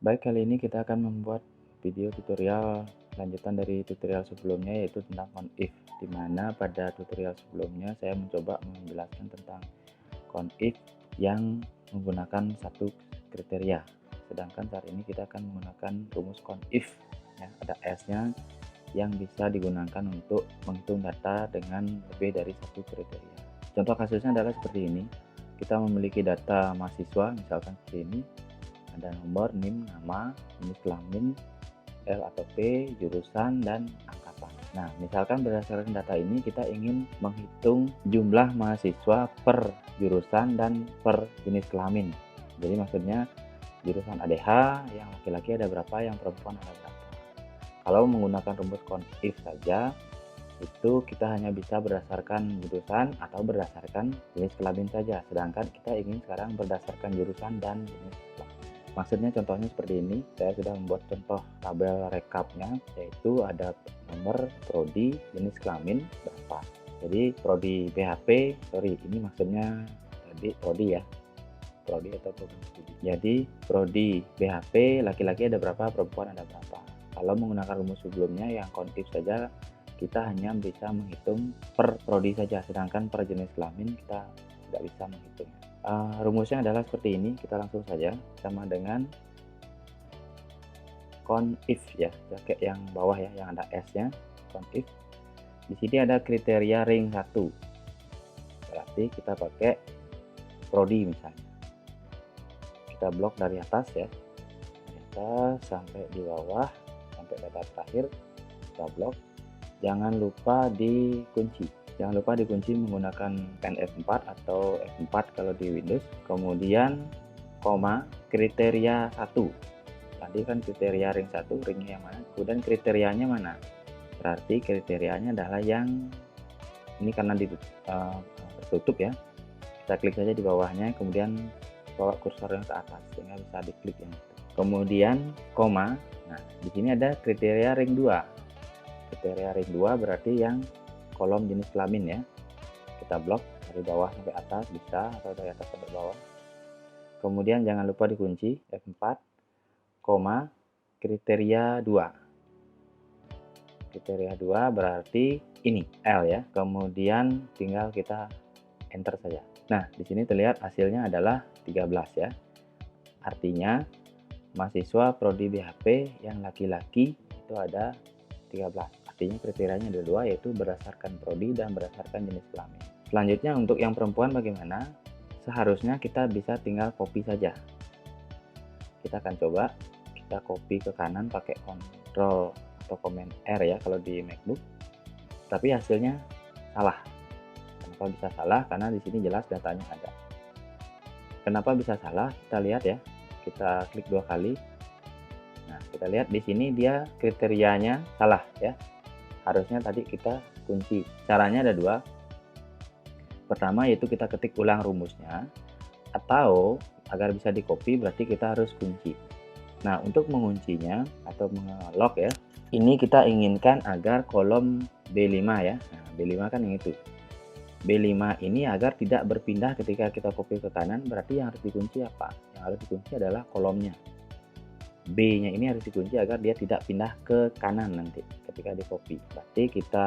Baik, kali ini kita akan membuat video tutorial lanjutan dari tutorial sebelumnya, yaitu tentang CONIF, di mana pada tutorial sebelumnya saya mencoba menjelaskan tentang CONIF yang menggunakan satu kriteria. Sedangkan saat ini kita akan menggunakan rumus CONIF, ya, ada S-nya, yang bisa digunakan untuk menghitung data dengan lebih dari satu kriteria. Contoh kasusnya adalah seperti ini. Kita memiliki data mahasiswa, misalkan seperti ini. Ada nomor, NIM, nama, jenis kelamin, L atau P, jurusan, dan angkatan. Nah, misalkan berdasarkan data ini kita ingin menghitung jumlah mahasiswa per jurusan dan per jenis kelamin. Jadi maksudnya jurusan ADH yang laki-laki ada berapa, yang perempuan ada berapa. Kalau menggunakan rumus CONIF saja, itu kita hanya bisa berdasarkan jurusan atau berdasarkan jenis kelamin saja. Sedangkan kita ingin sekarang berdasarkan jurusan dan jenis kelamin. Maksudnya contohnya seperti ini. Saya sudah membuat contoh tabel rekapnya, yaitu ada nomor, prodi, jenis kelamin berapa. Jadi prodi BHP, ini maksudnya tadi prodi ya, prodi atau program studi. Jadi prodi BHP laki-laki ada berapa, perempuan ada berapa. Kalau menggunakan rumus sebelumnya yang CONIF saja, kita hanya bisa menghitung per prodi saja, sedangkan per jenis kelamin kita tidak bisa menghitungnya. Rumusnya adalah seperti ini, kita langsung saja, sama dengan CONIF ya, jaket yang bawah ya, yang ada S-nya, CONIF. Di sini ada kriteria ring 1, berarti kita pakai prodi misalnya. Kita blok dari atas ya, dari atas sampai di bawah, sampai data terakhir kita blok. Jangan lupa dikunci. Jangan lupa dikunci menggunakan pen F4 atau F4 kalau di Windows. Kemudian koma, kriteria 1. Tadi kan kriteria ring 1, ringnya yang mana? Kemudian kriterianya mana? Berarti kriterianya adalah yang ini, karena tertutup ya. Kita klik saja di bawahnya, kemudian bawa kursornya ke atas sehingga bisa diklik yang itu. Kemudian koma. Nah, di sini ada kriteria ring 2. Kriteria ring 2 berarti yang kolom jenis kelamin ya. Kita blok dari bawah sampai atas bisa, atau dari atas sampai bawah. Kemudian jangan lupa dikunci F4, koma, kriteria 2. Kriteria 2 berarti ini L ya. Kemudian tinggal kita enter saja. Nah, di sini terlihat hasilnya adalah 13 ya. Artinya mahasiswa prodi BHP yang laki-laki itu ada 13. Artinya kriterianya ada 2, yaitu berdasarkan prodi dan berdasarkan jenis kelamin. Selanjutnya untuk yang perempuan bagaimana? Seharusnya kita bisa tinggal copy saja. Kita akan coba, kita copy ke kanan pakai Ctrl atau Command R ya kalau di MacBook. Tapi hasilnya salah. Kenapa bisa salah? Karena di sini jelas datanya ada. Kenapa bisa salah? Kita lihat ya. Kita klik 2 kali. Nah, kita lihat di sini dia kriterianya salah ya. Harusnya tadi kita kunci. Caranya ada 2. Pertama yaitu kita ketik ulang rumusnya, atau agar bisa di-copy berarti kita harus kunci. Nah, untuk menguncinya atau mengelok ya, ini kita inginkan agar kolom B5 ya. Nah, B5 kan yang itu. B5 ini agar tidak berpindah ketika kita copy ke kanan, berarti yang harus dikunci apa? Yang harus dikunci adalah kolomnya. B-nya ini harus dikunci agar dia tidak pindah ke kanan nanti ketika di copy. Berarti kita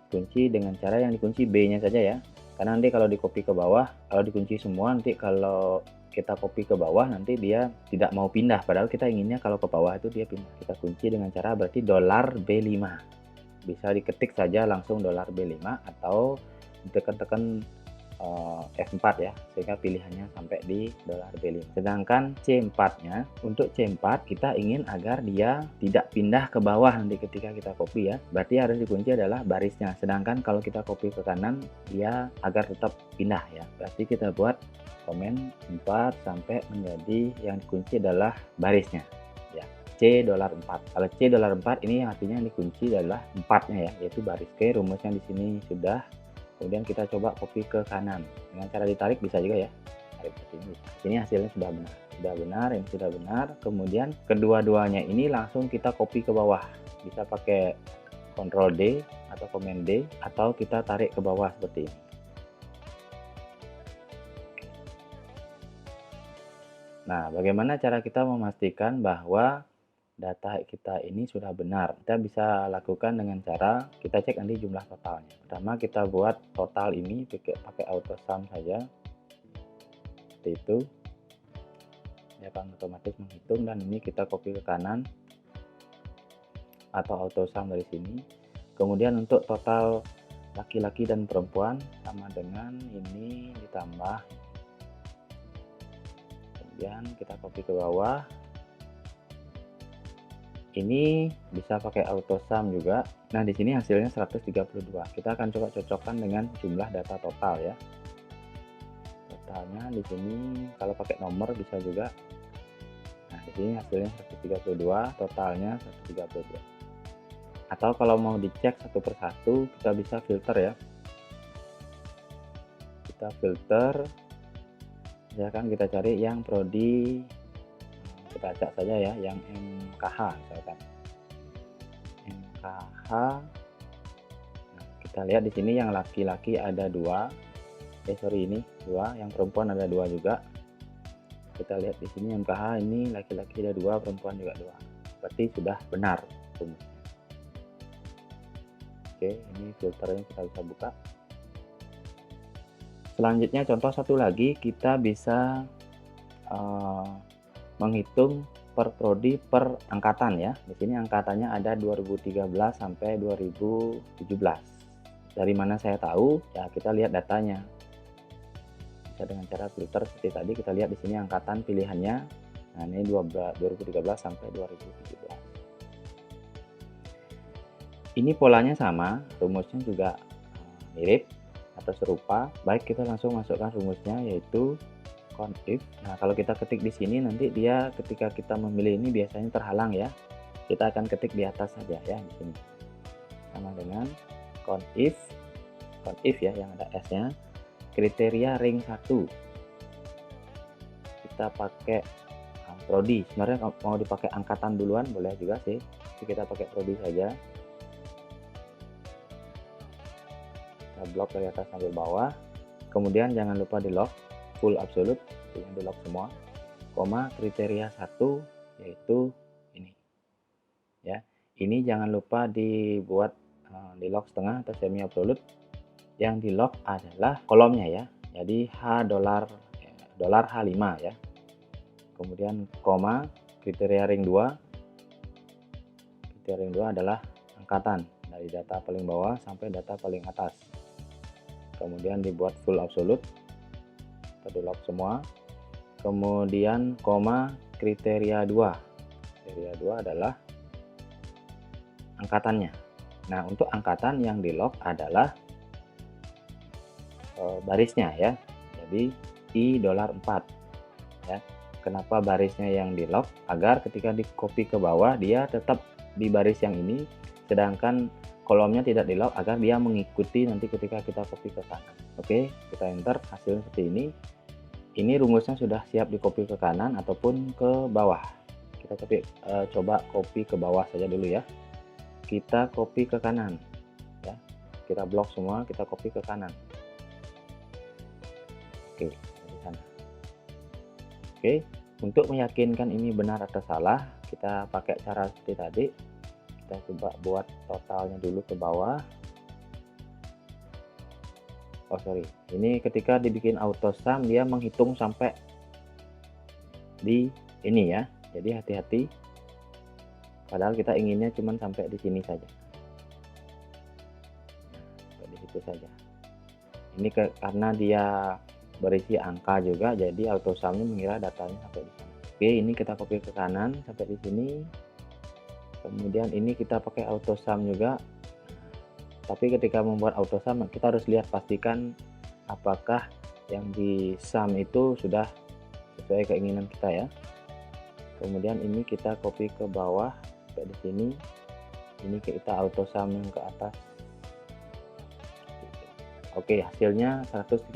kunci dengan cara yang dikunci B-nya saja ya. Karena nanti kalau di copy ke bawah, kalau dikunci semua, nanti kalau kita copy ke bawah nanti dia tidak mau pindah. Padahal kita inginnya kalau ke bawah itu dia pindah. Kita kunci dengan cara berarti $B5. Bisa diketik saja langsung $B5 atau ditekan-tekan F4 ya, sehingga pilihannya sampai di $B5. Sedangkan C4-nya, untuk C4 kita ingin agar dia tidak pindah ke bawah nanti ketika kita copy ya. Berarti harus dikunci adalah barisnya. Sedangkan kalau kita copy ke kanan, dia agar tetap pindah ya. Berarti kita buat komen 4 sampai menjadi yang dikunci adalah barisnya ya. C$4. Kalau C$4 ini artinya yang dikunci adalah 4-nya ya, yaitu baris. Oke, rumusnya di sini sudah. Kemudian kita coba copy ke kanan dengan cara ditarik, bisa juga ya, tarik ke sini. Ini hasilnya sudah benar, ini sudah benar. Kemudian kedua-duanya ini langsung kita copy ke bawah, bisa pakai Ctrl D atau Command D, atau kita tarik ke bawah seperti ini. Nah, bagaimana cara kita memastikan bahwa data kita ini sudah benar? Kita bisa lakukan dengan cara kita cek nanti jumlah totalnya. Pertama kita buat total ini pakai auto sum saja. Seperti itu. Dia akan otomatis menghitung, dan ini kita copy ke kanan atau auto sum dari sini. Kemudian untuk total laki-laki dan perempuan sama dengan ini ditambah, kemudian kita copy ke bawah. Ini bisa pakai auto sum juga. Nah, di sini hasilnya 132. Kita akan coba cocokkan dengan jumlah data total ya. Totalnya di sini kalau pakai nomor bisa juga. Nah, di sini hasilnya 132, totalnya 132. Atau kalau mau dicek satu persatu, kita bisa filter ya. Kita filter, misalkan kita cari yang prodi, kita acak saja ya, yang MKH misalkan. MKH. Nah, kita lihat di sini yang laki-laki ada 2. Ini 2, yang perempuan ada 2 juga. Kita lihat di sini MKH ini laki-laki ada 2, perempuan juga 2. Berarti sudah benar rumusnya. Oke, ini filternya kita bisa buka. Selanjutnya contoh satu lagi, kita bisa menghitung per prodi per angkatan ya. Di sini angkatannya ada 2013 sampai 2017. Dari mana saya tahu? Ya kita lihat datanya. Bisa dengan cara filter seperti tadi, kita lihat di sini angkatan pilihannya. Nah, ini 2013 sampai 2017. Ini polanya sama, rumusnya juga mirip atau serupa. Baik, kita langsung masukkan rumusnya, yaitu conif. Nah, kalau kita ketik di sini nanti dia ketika kita memilih ini biasanya terhalang ya. Kita akan ketik di atas saja ya di sini. Sama dengan conif ya yang ada S-nya. Kriteria ring 1. Kita pakai prodi. Sebenarnya mau dipakai angkatan duluan boleh juga sih. Tapi kita pakai prodi saja. Kita blok dari atas sampai bawah. Kemudian jangan lupa di lock full absolute, yang di lock semua, koma kriteria 1 yaitu ini ya. Ini jangan lupa dibuat di lock setengah atau semi absolute. Yang di lock adalah kolomnya ya, jadi $$ H5 ya. Kemudian koma kriteria ring 2. Kriteria ring 2 adalah angkatan dari data paling bawah sampai data paling atas. Kemudian dibuat full absolute, di lock semua. Kemudian koma kriteria 2. Kriteria 2 adalah angkatannya. Nah, untuk angkatan yang di lock adalah barisnya ya. Jadi $4 ya. Kenapa barisnya yang di lock? Agar ketika di copy ke bawah dia tetap di baris yang ini, sedangkan kolomnya tidak di lock agar dia mengikuti nanti ketika kita copy ke kanan. Oke, kita enter, hasilnya seperti ini. Ini rumusnya sudah siap di copy ke kanan ataupun ke bawah. Kita coba copy ke bawah saja dulu ya. Kita copy ke kanan ya. Kita blok semua, kita copy ke kanan. Oke, di sana. Oke, untuk meyakinkan ini benar atau salah, kita pakai cara seperti tadi. Kita coba buat totalnya dulu ke bawah. Oh sorry, ini ketika dibikin auto sum dia menghitung sampai di ini ya. Jadi hati-hati. Padahal kita inginnya cuma sampai di sini saja. Di situ saja. Ini karena dia berisi angka juga, jadi auto sumnya mengira datanya sampai di sana. Oke, ini kita copy ke kanan sampai di sini. Kemudian ini kita pakai auto sum juga. Tapi ketika membuat auto sum kita harus lihat, pastikan apakah yang di sum itu sudah sesuai keinginan kita ya. Kemudian ini kita copy ke bawah sampai di sini. Ini kita auto sum yang ke atas. Oke, hasilnya 132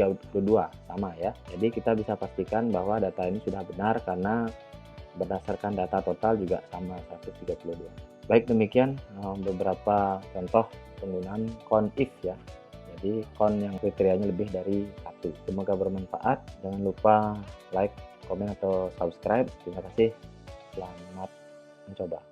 sama ya. Jadi kita bisa pastikan bahwa data ini sudah benar karena berdasarkan data total juga sama 132. Baik, demikian beberapa contoh penggunaan conif ya. Jadi con yang kriterianya lebih dari 1. Semoga bermanfaat. Jangan lupa like, komen, atau subscribe. Terima kasih. Selamat mencoba.